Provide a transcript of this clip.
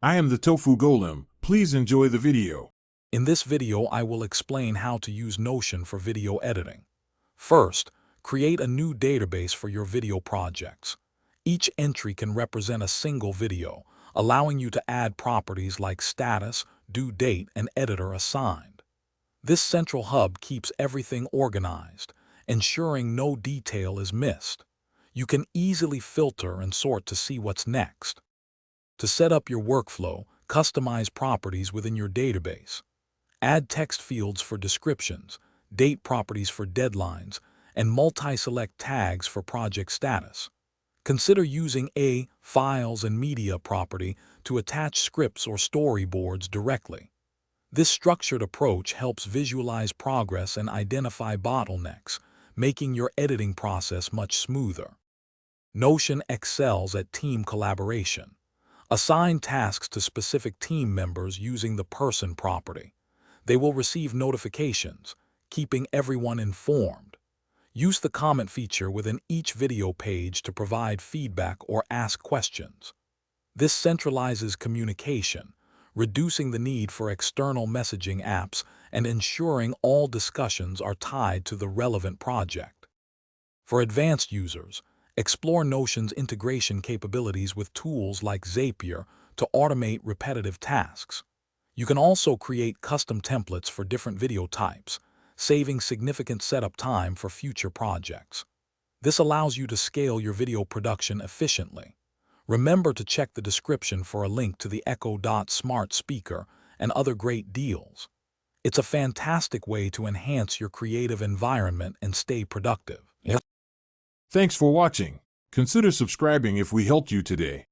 I am the Tofu Golem. Please enjoy the video. In this video, I will explain how to use Notion for video editing. First, create a new database for your video projects. Each entry can represent a single video, allowing you to add properties like status, due date, and editor assigned. This central hub keeps everything organized, ensuring no detail is missed. You can easily filter and sort to see what's next. To set up your workflow, customize properties within your database. Add text fields for descriptions, date properties for deadlines, and multi-select tags for project status. Consider using a Files and Media property to attach scripts or storyboards directly. This structured approach helps visualize progress and identify bottlenecks, making your editing process much smoother. Notion excels at team collaboration. Assign tasks to specific team members using the person property. They will receive notifications, keeping everyone informed. Use the comment feature within each video page to provide feedback or ask questions. This centralizes communication, reducing the need for external messaging apps and ensuring all discussions are tied to the relevant project. For advanced users, explore Notion's integration capabilities with tools like Zapier to automate repetitive tasks. You can also create custom templates for different video types, saving significant setup time for future projects. This allows you to scale your video production efficiently. Remember to check the description for a link to the Echo Dot smart speaker and other great deals. It's a fantastic way to enhance your creative environment and stay productive. Thanks for watching. Consider subscribing if we helped you today.